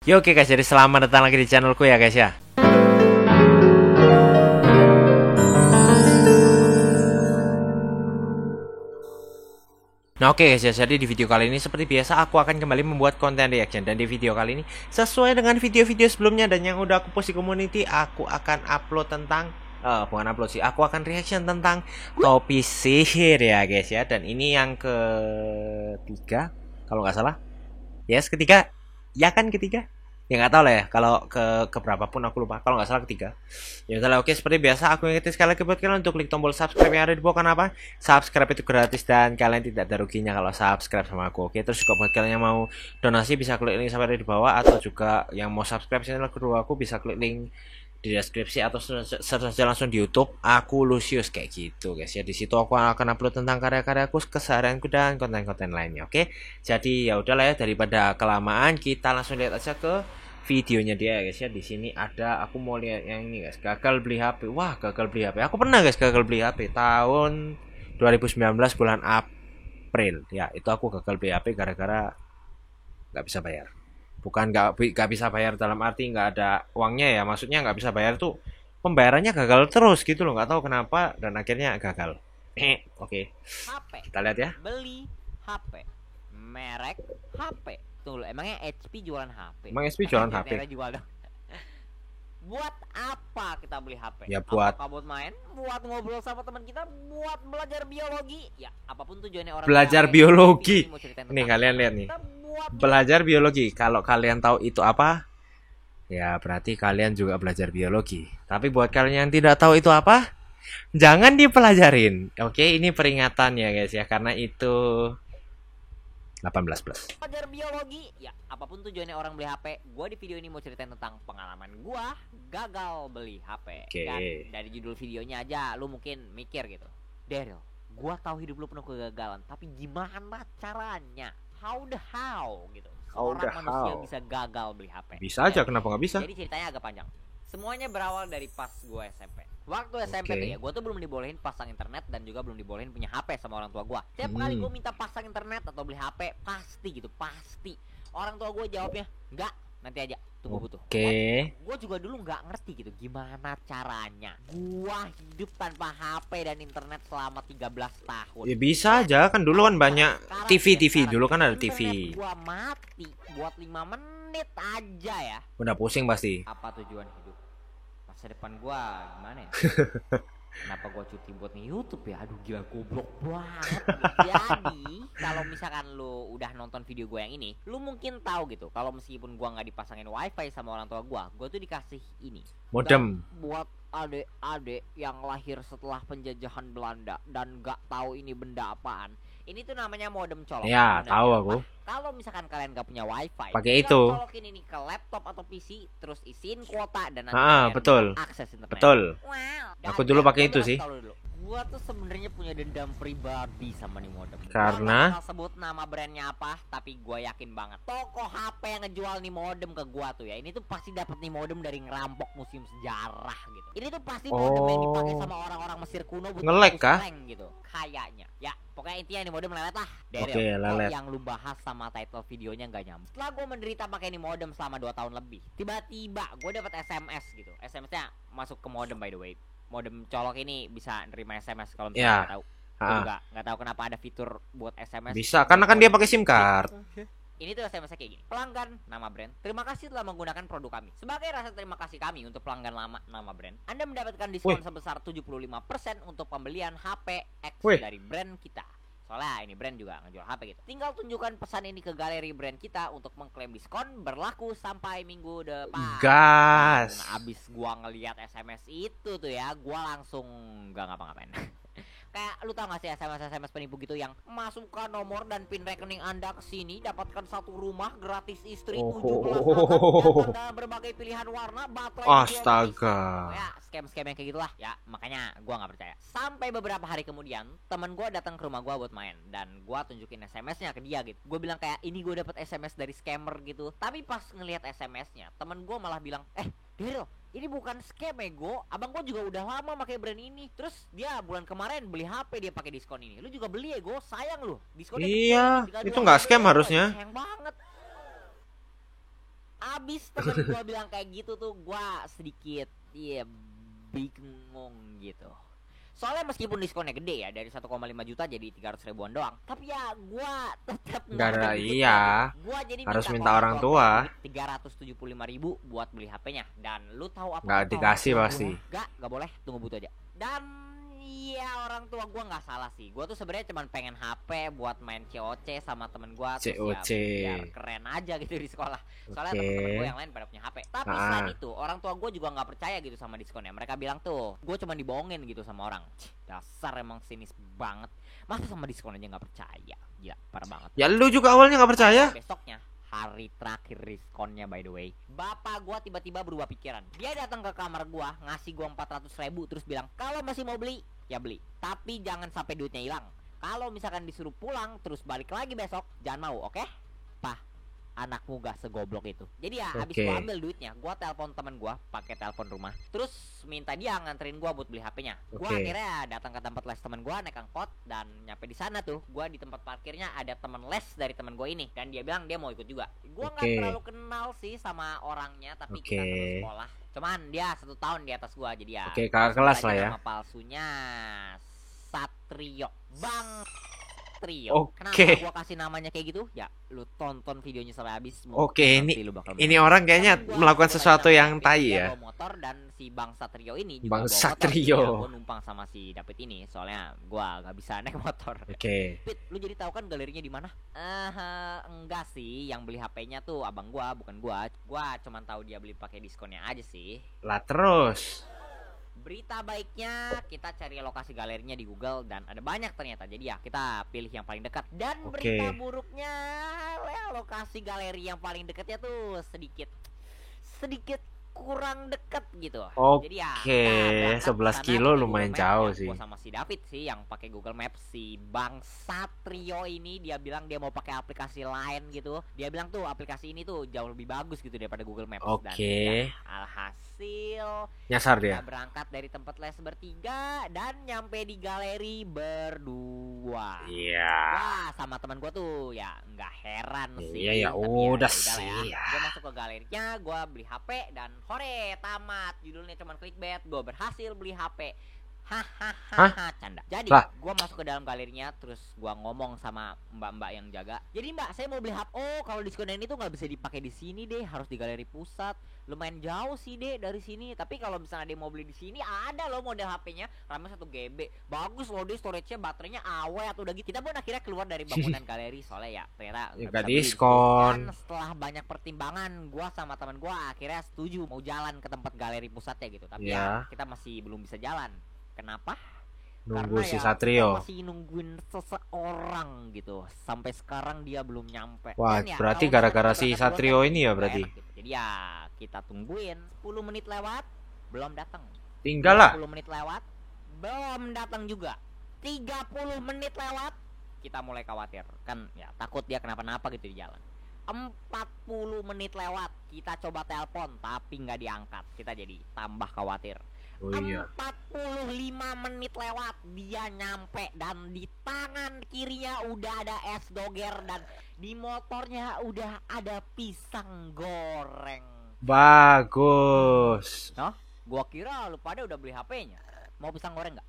Yo, oke guys, jadi selamat datang lagi di channelku ya guys ya. Nah oke guys ya, jadi di video kali ini seperti biasa aku akan kembali membuat konten reaction. Dan di video kali ini sesuai dengan video-video sebelumnya dan yang udah aku post di community, aku akan upload tentang bukan upload sih, aku akan reaction tentang topi sihir ya guys ya. Dan ini yang ketiga kalau nggak salah. Yes, ketiga. Ya kan ketiga? Ya nggak tahu lah ya, kalau ke berapa pun aku lupa, kalau nggak salah ketiga. Ya udah, oke, seperti biasa aku ingetin sekali lagi buat kalian untuk klik tombol subscribe yang ada di bawah. Kenapa? Subscribe itu gratis dan kalian tidak ada ruginya kalau subscribe sama aku. Oke, terus juga buat kalian yang mau donasi bisa klik link sampai di bawah, atau juga yang mau subscribe channel kedua aku bisa klik link di deskripsi atau search saja langsung di YouTube aku Lucius kayak gitu guys ya. Di situ aku akan upload tentang karya-karyaku, keseharianku dan konten-konten lainnya. Oke, jadi ya udahlah ya, daripada kelamaan kita langsung lihat aja ke videonya dia guys ya. Di sini ada, aku mau lihat yang ini guys, gagal beli HP. Wah, gagal beli HP. Aku pernah guys gagal beli HP tahun 2019 bulan April. Ya, itu aku gagal beli HP gara-gara nggak bisa bayar. Bukan nggak bisa bayar dalam arti nggak ada uangnya ya, maksudnya nggak bisa bayar tuh pembayarannya gagal terus gitu loh, nggak tahu kenapa dan akhirnya gagal. Oke. HP. Kita lihat ya. Beli HP. Merek HP. Tunggu, emangnya HP jualan HP? Emang SP jualan HP? Jual dong. Buat apa kita beli HP? Ya buat Apakah buat main? Buat ngobrol sama teman kita? Buat belajar biologi? Ya, apapun tujuannya orang belajar HP. biologi. Ini Nih kalian lihat nih. Buat Belajar biologi. Kalau kalian tahu itu apa, ya berarti kalian juga belajar biologi. Tapi buat kalian yang tidak tahu itu apa, jangan dipelajarin. Oke, ini peringatan ya guys ya, karena itu 18 plus. belajar biologi. Ya, apapun tujuannya orang beli HP, gue di video ini mau ceritain tentang pengalaman gue gagal beli HP. Oke. Dan dari judul videonya aja lu mungkin mikir gitu, Daryl, gue tahu hidup lu penuh kegagalan, tapi gimana caranya? How gitu. Seorang manusia bisa gagal beli HP. Bisa aja, kenapa nggak bisa? Jadi ceritanya agak panjang. Semuanya berawal dari pas gue SMP. Waktu SMP tuh ya, gue tuh belum dibolehin pasang internet dan juga belum dibolehin punya HP sama orang tua gue. Tiap kali gue minta pasang internet atau beli HP, pasti orang tua gue jawabnya, enggak, nanti aja, tunggu butuh. Oke. Gue juga dulu nggak ngerti gitu gimana caranya gue hidup tanpa HP dan internet selama 13 tahun. Ya bisa aja, kan dulu kan banyak TV dulu kan ada TV. Gue mati buat 5 menit aja ya. Udah pusing pasti. Apa tujuan hidup? Masa depan gue gimana ya? Kenapa gue cuti buat nge-YouTube ya? Aduh, gila, goblok banget. Jadi kalau misalkan lu udah nonton video gue yang ini, lu mungkin tahu gitu, kalau meskipun gue nggak dipasangin wifi sama orang tua gue tuh dikasih ini, modem. buat adik-adik yang lahir setelah penjajahan Belanda dan nggak tahu ini benda apaan. Ini tuh namanya modem colok. Ya, tahu aku. Kalau misalkan kalian gak punya wifi, pakai itu. Colokin ini ke laptop atau PC, terus isiin kuota dan nanti betul. akses internet. Betul. Wow. Aku dulu pakai itu sih. Gua tuh sebenarnya punya dendam pribadi sama nih modem. Karena gua gak sebut nama brandnya apa, tapi gua yakin banget toko HP yang ngejual nih modem ke gua tuh ya, ini tuh pasti dapat nih modem dari ngerampok museum sejarah gitu. Ini tuh pasti modem yang dipakai sama orang-orang Mesir kuno buat nge-lag kah? gitu. Kayaknya. Ya, pokoknya intinya nih modem lelet lah. Oke, lelet. Yang lu bahas sama title videonya nggak nyambung. Setelah gue menderita pakai ini modem selama 2 tahun lebih, tiba-tiba gue dapat SMS gitu. SMS-nya masuk ke modem, by the way. Modem colok ini bisa nerima SMS kalau misalnya nggak tahu. Gue juga nggak tahu kenapa ada fitur buat SMS. Bisa, karena kan dia pakai SIM card. Ini tuh SMS-nya kayak gini. Pelanggan nama brand, terima kasih telah menggunakan produk kami. Sebagai rasa terima kasih kami untuk pelanggan lama nama brand, Anda mendapatkan diskon sebesar 75% untuk pembelian HP X dari brand kita. Soalnya ini brand juga ngejual HP gitu. Tinggal tunjukkan pesan ini ke galeri brand kita untuk mengklaim diskon, berlaku sampai minggu depan. Gas. Nah, abis gua ngeliat SMS itu tuh ya, gua langsung gak ngapa-ngapain. Kayak lu tau gak sih SMS penipu gitu yang masukkan nomor dan pin rekening Anda ke sini, dapatkan 1 rumah gratis istri, 17 anak dan berbagai pilihan warna, baterai. Astaga. Ya, scam yang kayak gitulah. Ya, makanya gua nggak percaya. Sampai beberapa hari kemudian, teman gua datang ke rumah gua buat main dan gua tunjukin SMS-nya ke dia gitu. Gua bilang kayak, "Ini gua dapat SMS dari scammer gitu." Tapi pas ngelihat SMS-nya, teman gua malah bilang, Daryl, ini bukan scam ego, abang gua juga udah lama pakai brand ini. Terus dia bulan kemarin beli HP, dia pakai diskon ini. Lu juga beli ego, sayang lu. Diskonnya iya, itu nggak scam harusnya. Sayang banget. Abis temen gua bilang kayak gitu tuh, gua sedikit bingung gitu. Soalnya meskipun diskonnya gede ya, dari 1,5 juta jadi 300 ribuan doang, tapi ya gua tetap Nggak nggak ada, ada duit iya. lagi. Gua jadi Harus minta minta ke orang tua. 375 ribu buat beli HP-nya. Dan lu tahu apa? Nggak dikasih pasti. Gak boleh, tunggu butuh aja. Dan iya, orang tua gua nggak salah sih. Gua tuh sebenarnya cuman pengen HP buat main COC sama temen gua, terus COC. ya biar keren aja gitu di sekolah. Soalnya Oke. temen-temen gua yang lain pada punya HP. Tapi selain itu, orang tua gua juga nggak percaya gitu sama diskonnya. Mereka bilang tuh, gua cuma dibohongin gitu sama orang. Dasar emang sinis banget. Masa sama diskon aja nggak percaya? Gila, parah banget. Ya lu juga awalnya nggak percaya? Besoknya, hari terakhir diskonnya by the way, bapak gua tiba-tiba berubah pikiran. Dia datang ke kamar gua, ngasih gua 400 ribu, terus bilang, kalau masih mau beli, ya beli, tapi jangan sampai duitnya hilang. Kalau misalkan disuruh pulang terus balik lagi besok, jangan mau, oke? Pah, anakmu gak segoblok itu. Jadi ya habis Oke. gua ambil duitnya, gua telepon teman gua pakai telepon rumah, terus minta dia nganterin gua buat beli HP-nya. Gua Oke. akhirnya datang ke tempat les teman gua, naik angkot, dan nyampe di sana tuh, gua di tempat parkirnya ada teman les dari teman gua ini, dan dia bilang dia mau ikut juga. Gua nggak Oke. terlalu kenal sih sama orangnya, tapi Oke. kita satu sekolah. Cuman dia 1 tahun di atas gua, jadi ya. Oke, kakak kelas aja lah ya. Nama palsunya Satrio, Bang Satrio. Oke. Kenapa gua kasih namanya kayak gitu? Ya, lu tonton videonya sampai habis. Oke, Nanti lu bakal Ini mengerti. orang kayaknya Kan gua melakukan lagi sesuatu sama yang David, tai dia ya. bawa motor, dan si Bang Satrio ini juga Bang bawa motor. Satrio. Ya, gua numpang sama si David ini, soalnya gua gak bisa naik motor. Oke. Pit, lu jadi tahu kan galerinya di mana? Enggak sih, yang beli HP-nya tuh abang gua, bukan gua. Gua cuman tahu dia beli pakai diskonnya aja sih. Lah terus. Berita baiknya, kita cari lokasi galerinya di Google dan ada banyak ternyata. Jadi ya kita pilih yang paling dekat. Dan Oke. berita buruknya, ya, lokasi galeri yang paling dekatnya tuh sedikit kurang dekat gitu. Jadi ya Oke, kita berangkat 11 ke sana kilo pakai lumayan Google Maps, jauh ya. sih. Gua sama si David sih yang pakai Google Maps. Si Bang Satrio ini dia bilang dia mau pakai aplikasi lain gitu. Dia bilang tuh aplikasi ini tuh jauh lebih bagus gitu daripada Google Maps. Dan Oke. ya, alhasil Nyasar kita dia. berangkat dari tempat les bertiga dan nyampe di galeri berdua. Iya. Wah, sama teman gua tuh ya nggak heran sih. Iya, ya Tapi udah udahlah sih, ya. Gua masuk ke galerinya, gua beli HP dan hore tamat. Judulnya cuman clickbait, gua berhasil beli HP. Hahaha, canda. Jadi Lah. gua masuk ke dalam galerinya, terus gua ngomong sama mbak-mbak yang jaga. Jadi mbak, saya mau beli HP. Oh, kalau diskon ini tuh nggak bisa dipakai di sini deh, harus di galeri pusat. Lumayan jauh sih deh dari sini. Tapi kalau misalnya dia mau beli di sini, ada loh model HP-nya, RAM-nya 1 GB. Bagus loh deh, storage-nya, baterainya awet udah gitu. Kita pun akhirnya keluar dari bangunan galeri soalnya ya ternyata Ya, nggak nggak bisa beli di situ. diskon. Dan setelah banyak pertimbangan, gua sama teman gua akhirnya setuju mau jalan ke tempat galeri pusatnya gitu. Tapi Ya. ya kita masih belum bisa jalan. Kenapa? Nunggu Karena si ya Satrio. kita masih nungguin seseorang gitu. Sampai sekarang dia belum nyampe. Wah, Dan ya, berarti kalau gara-gara misalnya si kita Satrio duluan, ini ya nggak berarti. enak gitu. Jadi ya kita tungguin 10 menit lewat, belum datang. Tinggal lah. 10 menit lewat, belum datang juga. 30 menit lewat, kita mulai khawatir. Kan ya takut dia kenapa-napa gitu di jalan. 40 menit lewat, kita coba telepon tapi nggak diangkat. Kita jadi tambah khawatir. Oh iya. 45 menit lewat, dia nyampe dan di tangan kirinya udah ada es doger dan di motornya udah ada pisang goreng. Bagus. Gua kira lu pada udah beli HP-nya. Mau pisang goreng nggak?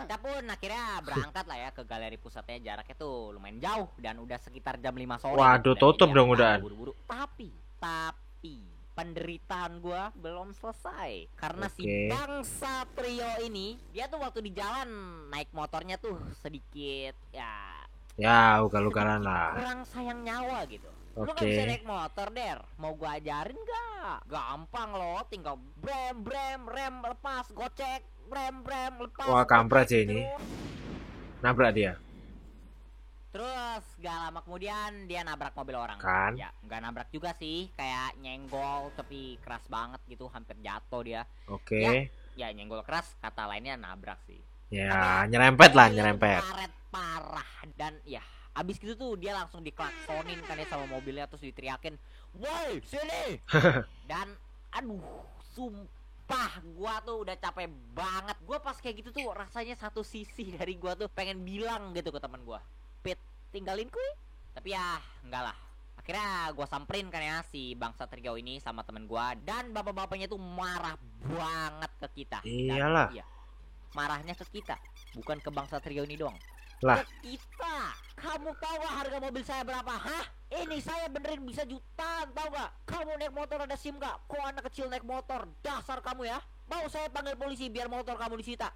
Kita pun akhirnya berangkat lah ya ke galeri pusatnya. Jaraknya tuh lumayan jauh dan udah sekitar jam 5 sore. Waduh, Dan tutup jadi dong ya, udahan. buru-buru. Tapi penderitaan gua belum selesai karena si Oke. Bang Satrio ini dia tuh waktu di jalan naik motornya tuh sedikit ya Ya, ugal-ugalan sedikit lah. kurang sayang nyawa gitu. Lu gak Oke. bisa naik motor, Der. Mau gua ajarin gak? Gampang loh, tinggal brem, rem lepas, gocek, brem, lepas. Wah, kampret sih gocek, ini. terus. Nabrak dia. Terus gak lama kemudian dia nabrak mobil orang. Kan? Ya, gak nabrak juga sih, kayak nyenggol tapi keras banget gitu, hampir jatuh dia. Oke. Ya nyenggol keras, kata lainnya nabrak sih. Ya, nyerempet lah, Dia tuh nyerempet. karet parah dan ya abis gitu tuh dia langsung diklaksonin kan ya sama mobilnya, terus diteriakin, "Woi, sini!" Dan aduh, sumpah gua tuh udah capek banget. Gua pas kayak gitu tuh rasanya satu sisi dari gua tuh pengen bilang gitu ke teman gua, "Pit, tinggalin kuy." Tapi ya enggak lah. akhirnya gue samperin kan ya si Bang Satrio ini sama temen gue, dan bapak-bapaknya tuh marah banget ke kita. Iyalah. Dan, iya, marahnya ke kita, bukan ke Bang Satrio ini doang. Lah. Ke kita. Kamu tahu gak harga mobil saya berapa? Hah? Ini saya benerin bisa jutaan, tahu gak? Kamu naik motor ada SIM gak? Kok anak kecil naik motor? Dasar kamu ya. Mau saya panggil polisi biar motor kamu disita?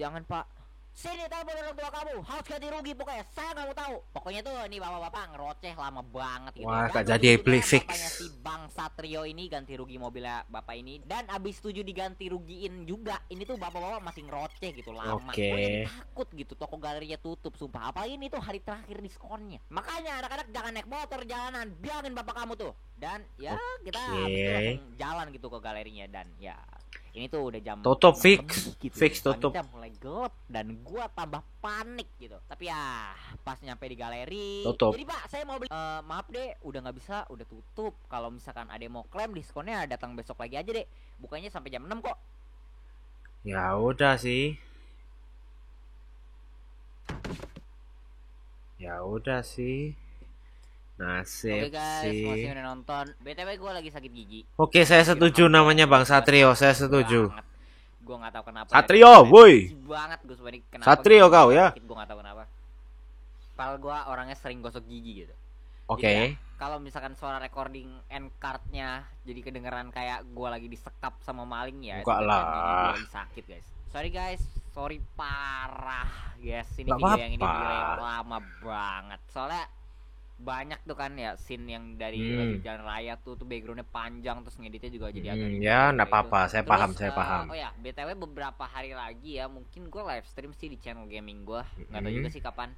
Jangan pak. Sini telepon orang tua kamu, harus ganti rugi pokoknya. Saya nggak mau tahu. Pokoknya tuh nih bapak-bapak ngeroceh lama banget gitu. Wah, gak jadi beli fix. Bapaknya si Bang Satrio ini ganti rugi mobilnya bapak ini, dan abis setuju diganti rugiin juga. Ini tuh bapak-bapak masih ngeroceh gitu lama. Oke. Gue jadi takut gitu, toko galerinya tutup sumpah. Apalagi ini tuh hari terakhir diskonnya. Makanya anak-anak jangan naik motor jalanan, bilangin bapak kamu tuh. Dan ya kita abis itu langsung jalan gitu ke galerinya, dan ya ini tuh udah jam tutup fix gitu. Fix tutup. Udah mulai gelap dan gua tambah panik gitu. Tapi ya pas nyampe di galeri tutup. Jadi pak saya mau beli maaf deh udah nggak bisa, udah tutup. Kalau misalkan ada yang mau klaim diskonnya datang besok lagi aja deh. Bukannya sampai jam 6 kok. Ya udah sih. Nasib Oke guys, sih. masih udah nonton. BTW gue lagi sakit gigi. Oke, saya setuju namanya Bang Satrio, saya setuju. Gue nggak tahu kenapa. Satrio, woi. Banget gue sebenarnya kenapa. Satrio kau ya. Gue nggak tahu kenapa. Padahal gue orangnya sering gosok gigi gitu. Oke. Kalau misalkan suara recording end cardnya jadi kedengeran kayak gue lagi disekap sama maling ya. Enggak lah. Gigi lagi sakit guys. Sorry guys, sorry parah guys. Ini Gak video apa-apa. yang ini delay lama banget. Soalnya banyak tuh kan ya scene yang dari lagi jalan raya tuh backgroundnya panjang, terus ngeditnya juga jadi agak ya nggak apa-apa, saya terus, paham, saya paham. Oh ya BTW beberapa hari lagi ya mungkin gue live stream sih di channel gaming gue, nggak tahu juga sih kapan.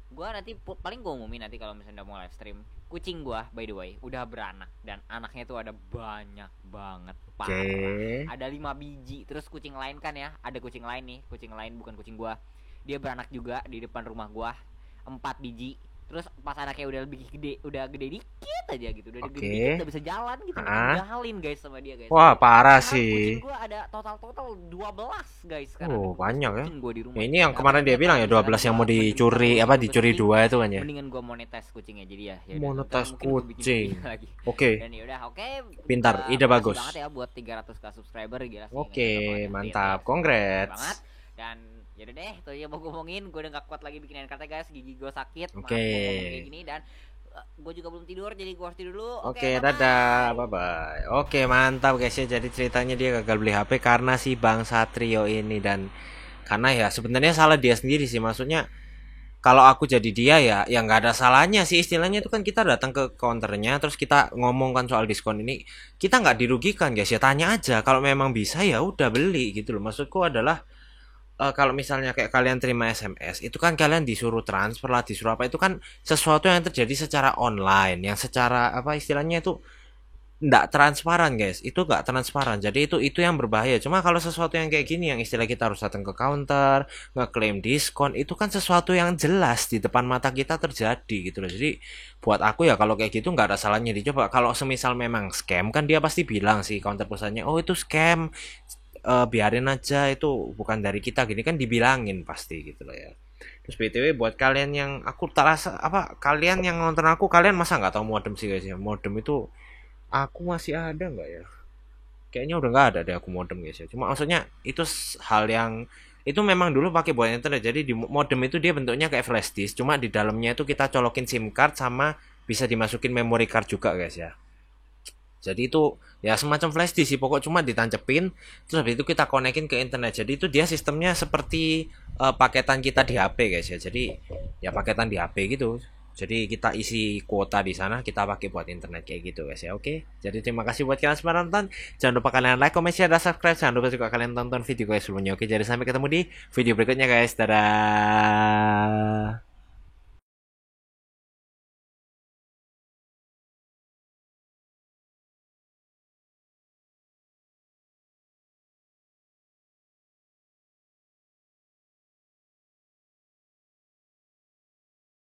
Gue nanti paling gue umumin nanti kalau misalnya udah mau live stream. Kucing gue by the way udah beranak, dan anaknya tuh ada banyak banget, parah. Ada 5 biji. Terus kucing lain kan ya, ada kucing lain nih, kucing lain bukan kucing gue, dia beranak juga di depan rumah gue, 4 biji. Terus pas anaknya udah lebih gede, udah gede dikit aja gitu, udah gede dikit, udah bisa jalan gitu, dijalin guys sama dia guys. Wah parah sekarang sih. kucing gua ada total 12 guys sekarang. Oh banyak ya. Gua di rumah. Ya, ini yang kemarin dia bilang ya 12 yang mau dicuri, dicuri 2 itu kan ya. Mendingan gua monetis kucingnya jadi ya. Monetis kucing. Oke. Dan yaudah oke. Pintar, ide bagus. Banget ya buat 300k subscriber gila sih. Oke, mantap. Congrats. Banget. Dan yaudah deh, itu aja mau gue ngomongin. Gue udah gak kuat lagi bikin kartu guys, gigi gue sakit. Oke. Kayak gini, dan gue juga belum tidur, jadi gue harus tidur dulu. Oke, dadah, bye bye. Oke, mantap guys ya. Jadi ceritanya dia gagal beli HP karena si Bang Satrio ini, dan karena ya sebenarnya salah dia sendiri sih. Maksudnya kalau aku jadi dia ya nggak ada salahnya sih, istilahnya itu kan kita datang ke counternya terus kita ngomongkan soal diskon ini, kita nggak dirugikan guys ya. Tanya aja, kalau memang bisa ya udah beli gitu loh. Maksudku adalah kalau misalnya kayak kalian terima SMS itu kan kalian disuruh transfer lah, disuruh apa, itu kan sesuatu yang terjadi secara online, yang secara apa istilahnya itu nggak transparan guys, itu nggak transparan. Jadi itu yang berbahaya. Cuma kalau sesuatu yang kayak gini, yang istilah kita harus datang ke counter ngeklaim diskon, itu kan sesuatu yang jelas di depan mata kita terjadi gitu loh. Jadi buat aku ya kalau kayak gitu nggak ada salahnya dicoba. Kalau semisal memang scam kan dia pasti bilang sih counter perusahaannya, oh itu scam, biarin aja, itu bukan dari kita, gini kan dibilangin pasti gitu loh ya. Terus BTW buat kalian yang aku terasa apa, kalian yang nonton aku, kalian masa nggak tahu modem sih guys ya. Modem itu aku masih ada nggak ya, kayaknya udah nggak ada deh aku modem guys ya. Cuma maksudnya itu hal yang itu memang dulu pakai buat internet. Jadi di modem itu dia bentuknya kayak flash disk, cuma di dalamnya itu kita colokin SIM card sama bisa dimasukin memory card juga guys ya. Jadi itu ya semacam flash disk sih pokok, cuma ditancepin terus habis itu kita konekin ke internet. Jadi itu dia sistemnya seperti paketan kita di HP guys ya. Jadi ya paketan di HP gitu. Jadi kita isi kuota di sana, kita pakai buat internet kayak gitu guys ya. Oke. Jadi terima kasih buat kalian semua nonton. Jangan lupa kalian like, comment, share, dan subscribe. Jangan lupa juga kalian tonton video guys sebelumnya. Oke, jadi sampai ketemu di video berikutnya guys. Dadah.